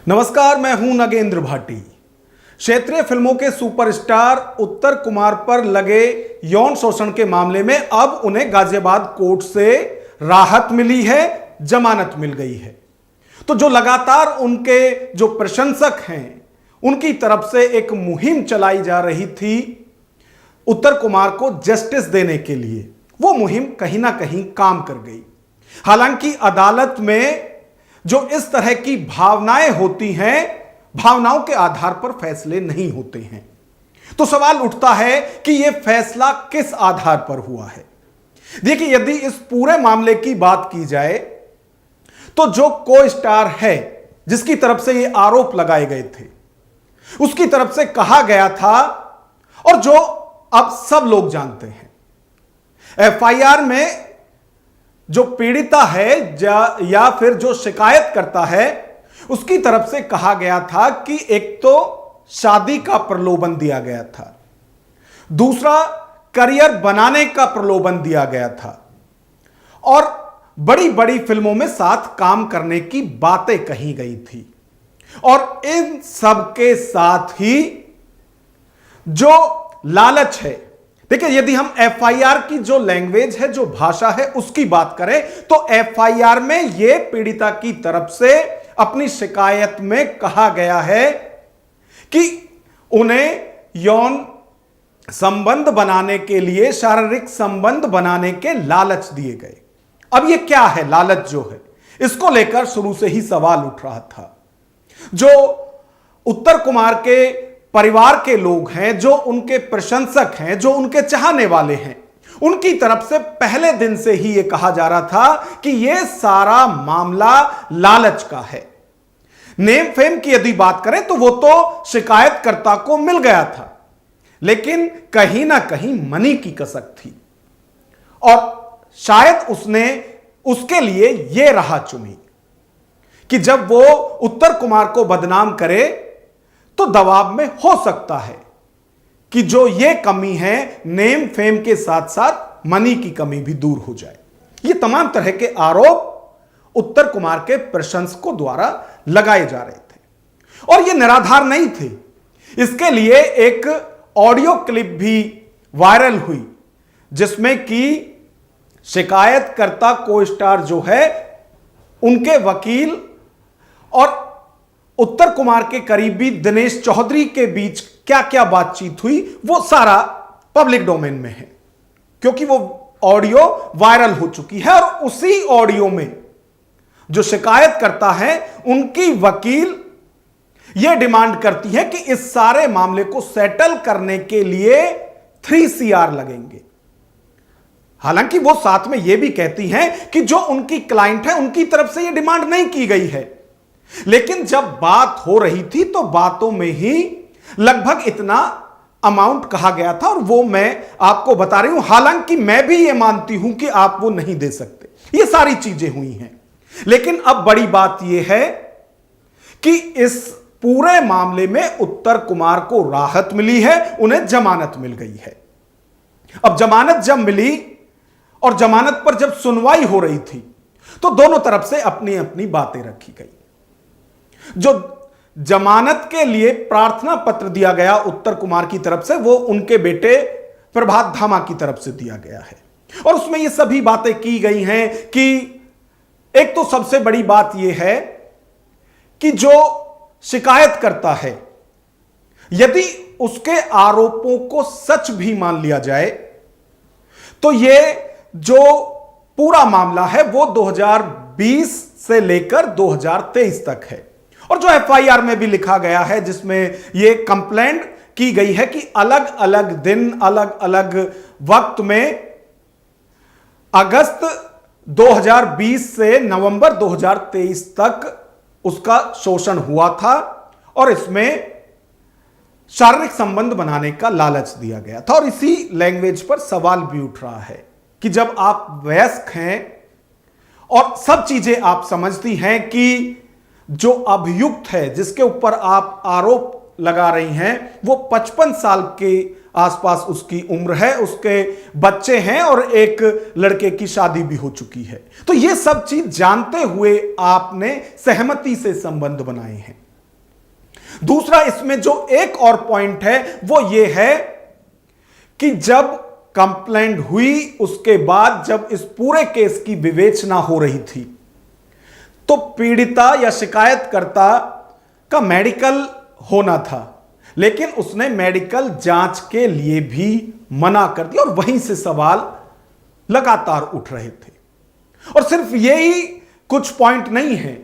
नमस्कार, मैं हूं नगेंद्र भाटी। क्षेत्रीय फिल्मों के सुपरस्टार उत्तर कुमार पर लगे यौन शोषण के मामले में अब उन्हें गाजियाबाद कोर्ट से राहत मिली है, जमानत मिल गई है। तो जो लगातार उनके जो प्रशंसक हैं, उनकी तरफ से एक मुहिम चलाई जा रही थी उत्तर कुमार को जस्टिस देने के लिए, वो मुहिम कहीं ना कहीं काम कर गई। हालांकि अदालत में जो इस तरह की भावनाएं होती हैं, भावनाओं के आधार पर फैसले नहीं होते हैं। तो सवाल उठता है कि यह फैसला किस आधार पर हुआ है। देखिए, यदि इस पूरे मामले की बात की जाए तो जो को स्टार है, जिसकी तरफ से ये आरोप लगाए गए थे, उसकी तरफ से कहा गया था, और जो अब सब लोग जानते हैं, एफआईआर में जो पीड़िता है या फिर जो शिकायत करता है, उसकी तरफ से कहा गया था कि एक तो शादी का प्रलोभन दिया गया था, दूसरा करियर बनाने का प्रलोभन दिया गया था, और बड़ी बड़ी फिल्मों में साथ काम करने की बातें कही गई थी। और इन सब के साथ ही जो लालच है, देखिए, यदि हम एफआईआर की जो लैंग्वेज है, जो भाषा है, उसकी बात करें तो एफआईआर में यह पीड़िता की तरफ से अपनी शिकायत में कहा गया है कि उन्हें यौन संबंध बनाने के लिए, शारीरिक संबंध बनाने के लालच दिए गए। अब यह क्या है लालच जो है, इसको लेकर शुरू से ही सवाल उठ रहा था। जो उत्तर कुमार के परिवार के लोग हैं, जो उनके प्रशंसक हैं, जो उनके चाहने वाले हैं, उनकी तरफ से पहले दिन से ही यह कहा जा रहा था कि यह सारा मामला लालच का है। नेम फेम की यदि बात करें तो वो तो शिकायतकर्ता को मिल गया था, लेकिन कहीं ना कहीं मनी की कसक थी, और शायद उसने उसके लिए यह राह चुनी कि जब वो उत्तर कुमार को बदनाम करे तो दबाव में हो सकता है कि जो ये कमी है, नेम फेम के साथ साथ मनी की कमी भी दूर हो जाए। ये तमाम तरह के आरोप उत्तर कुमार के प्रशंसकों द्वारा लगाए जा रहे थे, और ये निराधार नहीं थे। इसके लिए एक ऑडियो क्लिप भी वायरल हुई, जिसमें कि शिकायतकर्ता को स्टार जो है, उनके वकील और उत्तर कुमार के करीबी दिनेश चौधरी के बीच क्या क्या बातचीत हुई, वो सारा पब्लिक डोमेन में है, क्योंकि वो ऑडियो वायरल हो चुकी है। और उसी ऑडियो में जो शिकायत करता है, उनकी वकील यह डिमांड करती है कि इस सारे मामले को सेटल करने के लिए 3 CR लगेंगे। हालांकि वो साथ में यह भी कहती हैं कि जो उनकी क्लाइंट है, उनकी तरफ से यह डिमांड नहीं की गई है, लेकिन जब बात हो रही थी तो बातों में ही लगभग इतना अमाउंट कहा गया था, और वो मैं आपको बता रही हूं। हालांकि मैं भी ये मानती हूं कि आप वो नहीं दे सकते। ये सारी चीजें हुई हैं, लेकिन अब बड़ी बात यह है कि इस पूरे मामले में उत्तर कुमार को राहत मिली है, उन्हें जमानत मिल गई है। अब जमानत जब मिली और जमानत पर जब सुनवाई हो रही थी, तो दोनों तरफ से अपनी अपनी बातें रखी गई। जो जमानत के लिए प्रार्थना पत्र दिया गया उत्तर कुमार की तरफ से, वो उनके बेटे प्रभात धामा की तरफ से दिया गया है, और उसमें ये सभी बातें की गई हैं कि एक तो सबसे बड़ी बात यह है कि जो शिकायत करता है, यदि उसके आरोपों को सच भी मान लिया जाए तो यह जो पूरा मामला है वो 2020 से लेकर 2023 तक है। और जो एफआईआर में भी लिखा गया है, जिसमें यह कंप्लेंट की गई है कि अलग अलग दिन, अलग अलग वक्त में अगस्त 2020 से नवंबर 2023 तक उसका शोषण हुआ था, और इसमें शारीरिक संबंध बनाने का लालच दिया गया था। और इसी लैंग्वेज पर सवाल भी उठ रहा है कि जब आप वयस्क हैं और सब चीजें आप समझती हैं कि जो अभियुक्त है, जिसके ऊपर आप आरोप लगा रही हैं, वो 55 साल के आसपास उसकी उम्र है, उसके बच्चे हैं, और एक लड़के की शादी भी हो चुकी है। तो ये सब चीज जानते हुए आपने सहमति से संबंध बनाए हैं। दूसरा, इसमें जो एक और पॉइंट है वो ये है कि जब कंप्लेंट हुई, उसके बाद जब इस पूरे केस की विवेचना हो रही थी, तो पीड़िता या शिकायतकर्ता का मेडिकल होना था, लेकिन उसने मेडिकल जांच के लिए भी मना कर दिया और वहीं से सवाल लगातार उठ रहे थे। और सिर्फ यही कुछ पॉइंट नहीं है,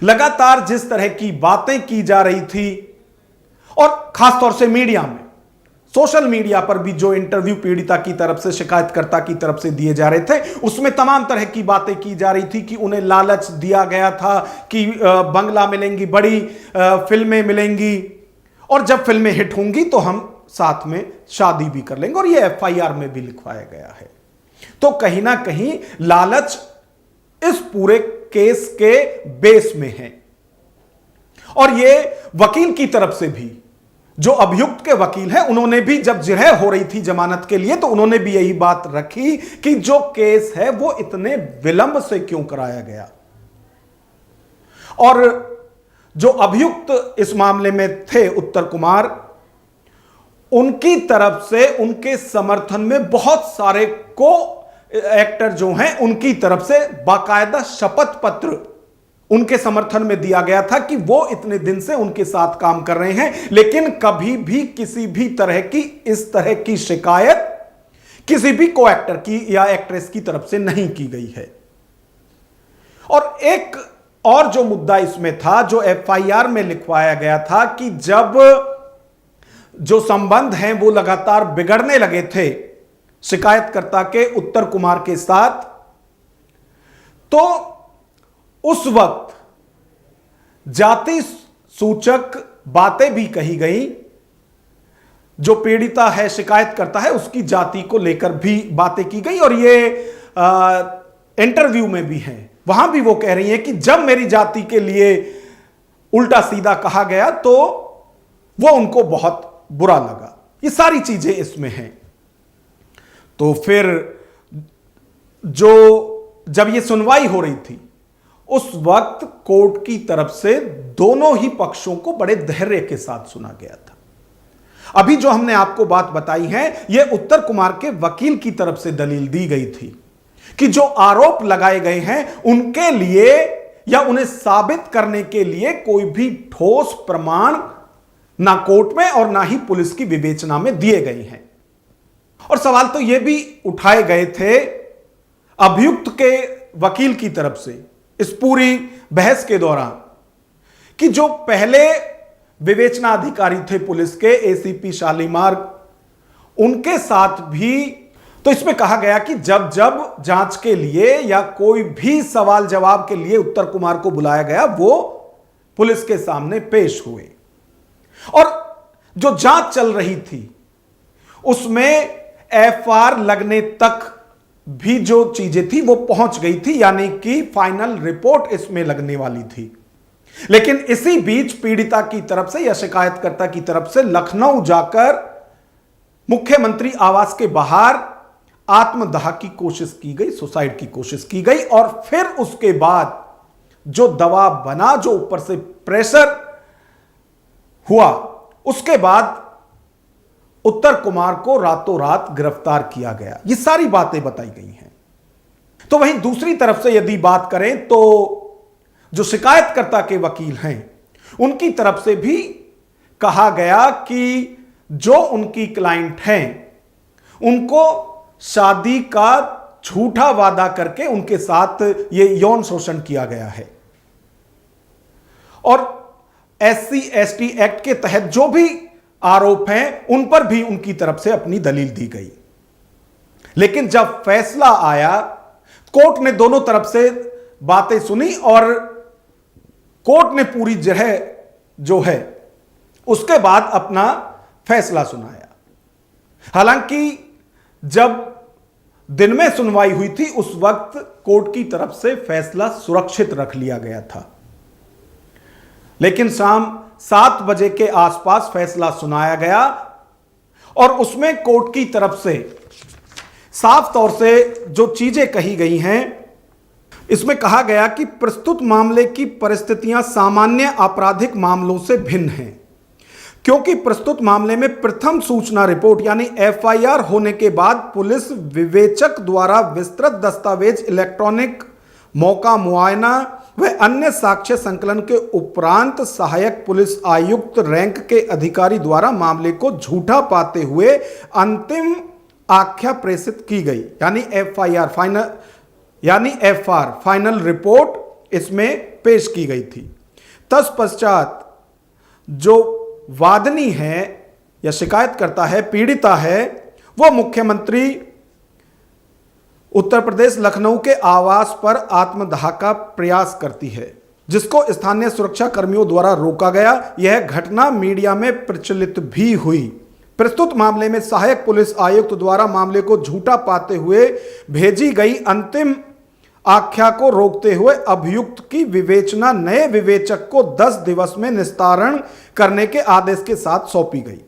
लगातार जिस तरह की बातें की जा रही थी और खासतौर से मीडिया में, सोशल मीडिया पर भी जो इंटरव्यू पीड़िता की तरफ से, शिकायतकर्ता की तरफ से दिए जा रहे थे, उसमें तमाम तरह की बातें की जा रही थी कि उन्हें लालच दिया गया था कि बंगला मिलेंगी, बड़ी फिल्में मिलेंगी और जब फिल्में हिट होंगी तो हम साथ में शादी भी कर लेंगे, और यह एफआईआर में भी लिखवाया गया है। तो कहीं ना कहीं लालच इस पूरे केस के बेस में है। और यह वकील की तरफ से भी, जो अभियुक्त के वकील हैं, उन्होंने भी जब जिरह हो रही थी जमानत के लिए, तो उन्होंने भी यही बात रखी कि जो केस है वो इतने विलंब से क्यों कराया गया। और जो अभियुक्त इस मामले में थे, उत्तर कुमार, उनकी तरफ से, उनके समर्थन में बहुत सारे को एक्टर जो हैं, उनकी तरफ से बाकायदा शपथ पत्र उनके समर्थन में दिया गया था कि वो इतने दिन से उनके साथ काम कर रहे हैं, लेकिन कभी भी किसी भी तरह की इस तरह की शिकायत किसी भी को एक्टर की या एक्ट्रेस की तरफ से नहीं की गई है। और एक और जो मुद्दा इसमें था, जो एफआईआर में लिखवाया गया था, कि जब जो संबंध हैं वो लगातार बिगड़ने लगे थे शिकायतकर्ता के उत्तर कुमार के साथ, तो उस वक्त जाति सूचक बातें भी कही गई। जो पीड़िता है, शिकायतकर्ता है, उसकी जाति को लेकर भी बातें की गई, और ये इंटरव्यू में भी है, वहां भी वो कह रही है कि जब मेरी जाति के लिए उल्टा सीधा कहा गया तो वो उनको बहुत बुरा लगा। ये सारी चीजें इसमें हैं। तो फिर जब ये सुनवाई हो रही थी, उस वक्त कोर्ट की तरफ से दोनों ही पक्षों को बड़े धैर्य के साथ सुना गया था। अभी जो हमने आपको बात बताई है, यह उत्तर कुमार के वकील की तरफ से दलील दी गई थी कि जो आरोप लगाए गए हैं उनके लिए या उन्हें साबित करने के लिए कोई भी ठोस प्रमाण ना कोर्ट में और ना ही पुलिस की विवेचना में दिए गए हैं। और सवाल तो यह भी उठाए गए थे अभियुक्त के वकील की तरफ से इस पूरी बहस के दौरान कि जो पहले विवेचना अधिकारी थे पुलिस के, एसीपी शालीमार, उनके साथ भी तो इसमें कहा गया कि जब जब जांच के लिए या कोई भी सवाल जवाब के लिए उत्तर कुमार को बुलाया गया, वो पुलिस के सामने पेश हुए। और जो जांच चल रही थी उसमें एफआईआर लगने तक भी जो चीजें थी वो पहुंच गई थी, यानी कि फाइनल रिपोर्ट इसमें लगने वाली थी। लेकिन इसी बीच पीड़िता की तरफ से या शिकायतकर्ता की तरफ से लखनऊ जाकर मुख्यमंत्री आवास के बाहर आत्मदाह की कोशिश की गई, सुसाइड की कोशिश की गई। और फिर उसके बाद जो दबाव बना, जो ऊपर से प्रेशर हुआ, उसके बाद उत्तर कुमार को रातों रात गिरफ्तार किया गया। ये सारी बातें बताई गई हैं। तो वहीं दूसरी तरफ से यदि बात करें तो जो शिकायतकर्ता के वकील हैं, उनकी तरफ से भी कहा गया कि जो उनकी क्लाइंट हैं उनको शादी का झूठा वादा करके उनके साथ ये यौन शोषण किया गया है। और SC/ST एक्ट के तहत जो भी आरोप हैं उन पर भी उनकी तरफ से अपनी दलील दी गई। लेकिन जब फैसला आया, कोर्ट ने दोनों तरफ से बातें सुनी और कोर्ट ने पूरी जगह जो है उसके बाद अपना फैसला सुनाया। हालांकि जब दिन में सुनवाई हुई थी उस वक्त कोर्ट की तरफ से फैसला सुरक्षित रख लिया गया था, लेकिन शाम 7 बजे के आसपास फैसला सुनाया गया और उसमें कोर्ट की तरफ से साफ तौर से जो चीजें कही गई हैं, इसमें कहा गया कि प्रस्तुत मामले की परिस्थितियां सामान्य आपराधिक मामलों से भिन्न हैं, क्योंकि प्रस्तुत मामले में प्रथम सूचना रिपोर्ट यानी एफआईआर होने के बाद पुलिस विवेचक द्वारा विस्तृत दस्तावेज, इलेक्ट्रॉनिक मौका मुआयना व अन्य साक्ष्य संकलन के उपरांत सहायक पुलिस आयुक्त रैंक के अधिकारी द्वारा मामले को झूठा पाते हुए अंतिम आख्या प्रेषित की गई, यानी एफआईआर फाइनल यानी एफआर फाइनल रिपोर्ट इसमें पेश की गई थी। तत्पश्चात जो वादनी है या शिकायत करता है, पीड़िता है, वो मुख्यमंत्री उत्तर प्रदेश लखनऊ के आवास पर आत्मदाह का प्रयास करती है, जिसको स्थानीय सुरक्षा कर्मियों द्वारा रोका गया। यह घटना मीडिया में प्रचलित भी हुई। प्रस्तुत मामले में सहायक पुलिस आयुक्त द्वारा मामले को झूठा पाते हुए भेजी गई अंतिम आख्या को रोकते हुए अभियुक्त की विवेचना नए विवेचक को 10 दिवस में निस्तारण करने के आदेश के साथ सौंपी गई।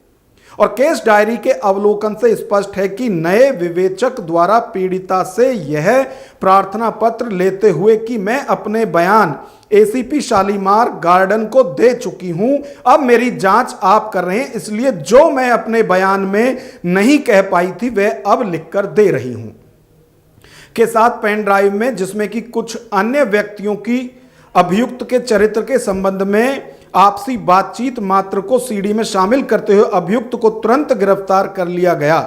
और केस डायरी के अवलोकन से स्पष्ट है कि नए विवेचक द्वारा पीड़िता से यह प्रार्थना पत्र लेते हुए कि मैं अपने बयान एसीपी शालीमार गार्डन को दे चुकी हूं, अब मेरी जांच आप कर रहे हैं, इसलिए जो मैं अपने बयान में नहीं कह पाई थी वह अब लिखकर दे रही हूं के साथ पेन ड्राइव में, जिसमें कि कुछ अन्य व्यक्तियों की अभियुक्त के चरित्र के संबंध में आपसी बातचीत मात्र को सीडी में शामिल करते हुए अभियुक्त को तुरंत गिरफ्तार कर लिया गया।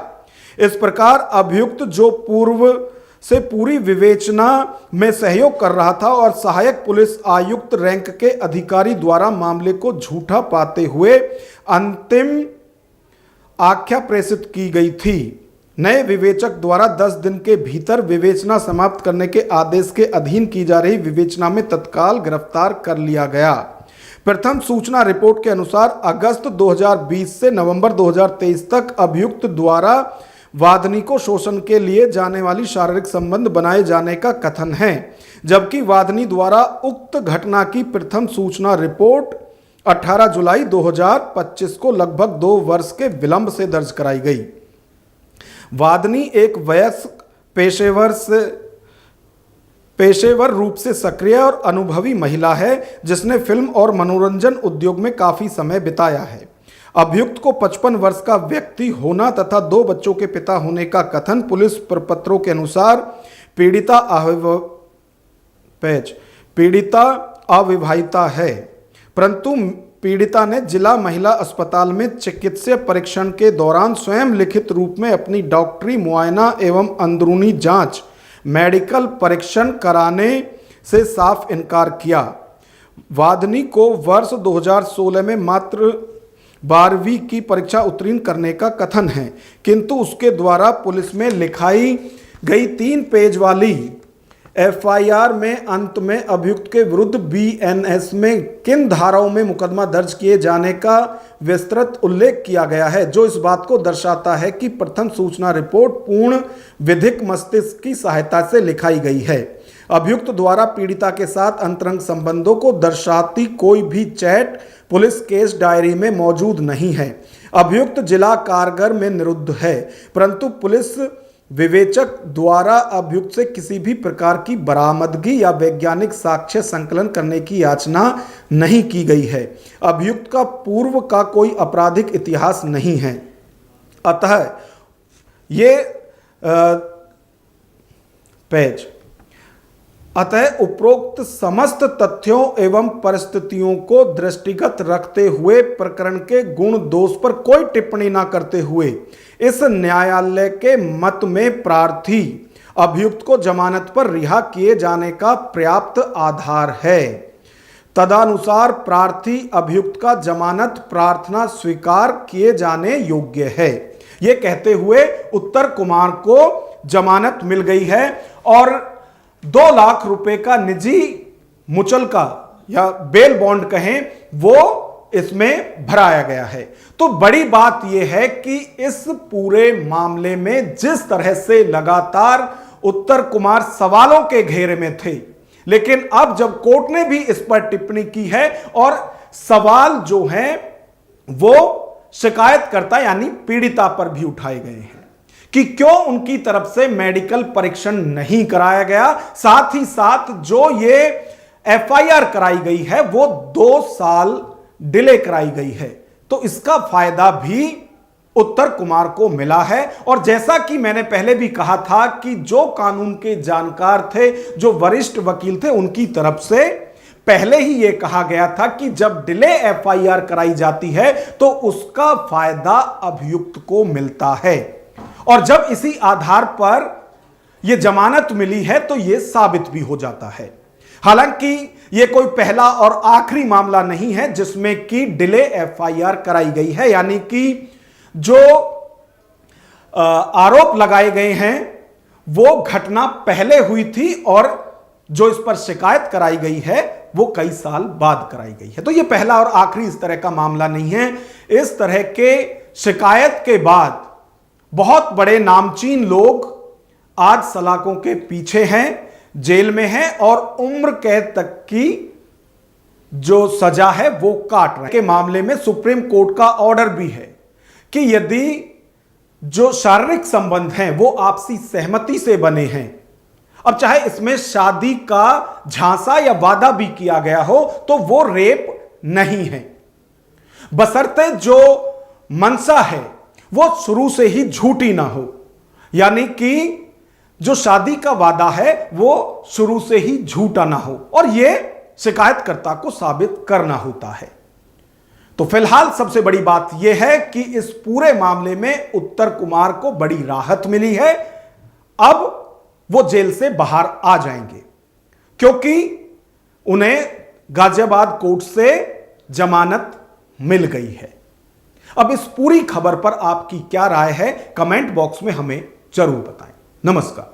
इस प्रकार अभियुक्त जो पूर्व से पूरी विवेचना में सहयोग कर रहा था और सहायक पुलिस आयुक्त रैंक के अधिकारी द्वारा मामले को झूठा पाते हुए अंतिम आख्या प्रेषित की गई थी, नए विवेचक द्वारा 10 दिन के भीतर विवेचना समाप्त करने के आदेश के अधीन की जा रही विवेचना में तत्काल गिरफ्तार कर लिया गया। प्रथम सूचना रिपोर्ट के अनुसार अगस्त 2020 से नवंबर 2023 तक अभियुक्त द्वारा वादनी को शोषण के लिए जाने वाली शारीरिक संबंध बनाए जाने का कथन है, जबकि वादनी द्वारा उक्त घटना की प्रथम सूचना रिपोर्ट 18 जुलाई 2025 को लगभग 2 वर्ष के विलंब से दर्ज कराई गई। वादनी एक वयस्क पेशेवर रूप से सक्रिय और अनुभवी महिला है, जिसने फिल्म और मनोरंजन उद्योग में काफी समय बिताया है। अभियुक्त को 55 वर्ष का व्यक्ति होना तथा 2 बच्चों के पिता होने का कथन। पुलिस प्रपत्रों के अनुसार पीड़िता अविवाहिता है, परंतु पीड़िता ने जिला महिला अस्पताल में चिकित्सीय परीक्षण के दौरान स्वयं लिखित रूप में अपनी डॉक्टरी मुआयना एवं अंदरूनी जांच मेडिकल परीक्षण कराने से साफ इनकार किया। वादनी को वर्ष 2016 में मात्र 12वीं की परीक्षा उत्तीर्ण करने का कथन है, किंतु उसके द्वारा पुलिस में लिखाई गई 3 पेज वाली एफआईआर में अंत में अभियुक्त के विरुद्ध बीएनएस में किन धाराओं में मुकदमा दर्ज किए जाने का विस्तृत उल्लेख किया गया है, जो इस बात को दर्शाता है कि प्रथम सूचना रिपोर्ट पूर्ण विधिक मस्तिष्क की सहायता से लिखाई गई है। अभियुक्त द्वारा पीड़िता के साथ अंतरंग संबंधों को दर्शाती कोई भी चैट पुलिस केस डायरी में मौजूद नहीं है। अभियुक्त जिला कारागार में निरुद्ध है, परंतु पुलिस विवेचक द्वारा अभियुक्त से किसी भी प्रकार की बरामदगी या वैज्ञानिक साक्ष्य संकलन करने की याचना नहीं की गई है। अभियुक्त का पूर्व का कोई आपराधिक इतिहास नहीं है। अतः उपरोक्त समस्त तथ्यों एवं परिस्थितियों को दृष्टिगत रखते हुए प्रकरण के गुण दोष पर कोई टिप्पणी न करते हुए इस न्यायालय के मत में प्रार्थी अभियुक्त को जमानत पर रिहा किए जाने का पर्याप्त आधार है। तदनुसार प्रार्थी अभियुक्त का जमानत प्रार्थना स्वीकार किए जाने योग्य है। यह कहते हुए उत्तर कुमार को जमानत मिल गई है और 2 लाख रुपए का निजी मुचलका या बेल बॉन्ड कहें वो इसमें भराया गया है। तो बड़ी बात यह है कि इस पूरे मामले में जिस तरह से लगातार उत्तर कुमार सवालों के घेरे में थे, लेकिन अब जब कोर्ट ने भी इस पर टिप्पणी की है और सवाल जो हैं वो शिकायतकर्ता यानी पीड़िता पर भी उठाए गए हैं कि क्यों उनकी तरफ से मेडिकल परीक्षण नहीं कराया गया, साथ ही साथ जो ये एफआईआर कराई गई है वो 2 साल डिले कराई गई है। तो इसका फायदा भी उत्तर कुमार को मिला है। और जैसा कि मैंने पहले भी कहा था कि जो कानून के जानकार थे, जो वरिष्ठ वकील थे, उनकी तरफ से पहले ही यह कहा गया था कि जब डिले एफआईआर कराई जाती है तो उसका फायदा अभियुक्त को मिलता है, और जब इसी आधार पर यह जमानत मिली है तो यह साबित भी हो जाता है। हालांकि यह कोई पहला और आखिरी मामला नहीं है जिसमें कि डिले एफआईआर कराई गई है, यानी कि जो आरोप लगाए गए हैं वो घटना पहले हुई थी और जो इस पर शिकायत कराई गई है वो कई साल बाद कराई गई है। तो ये पहला और आखिरी इस तरह का मामला नहीं है। इस तरह के शिकायत के बाद बहुत बड़े नामचीन लोग आज सलाखों के पीछे हैं, जेल में हैं और उम्र कैद तक की जो सजा है वो काट रहे हैं। के मामले में सुप्रीम कोर्ट का ऑर्डर भी है कि यदि जो शारीरिक संबंध हैं वो आपसी सहमति से बने हैं, अब चाहे इसमें शादी का झांसा या वादा भी किया गया हो, तो वो रेप नहीं है, बशर्ते जो मंशा है वो शुरू से ही झूठी ना हो, यानी कि जो शादी का वादा है वो शुरू से ही झूठा ना हो और ये शिकायतकर्ता को साबित करना होता है। तो फिलहाल सबसे बड़ी बात यह है कि इस पूरे मामले में उत्तर कुमार को बड़ी राहत मिली है। अब वो जेल से बाहर आ जाएंगे क्योंकि उन्हें गाजियाबाद कोर्ट से जमानत मिल गई है। अब इस पूरी खबर पर आपकी क्या राय है, कमेंट बॉक्स में हमें जरूर बताएं। नमस्कार।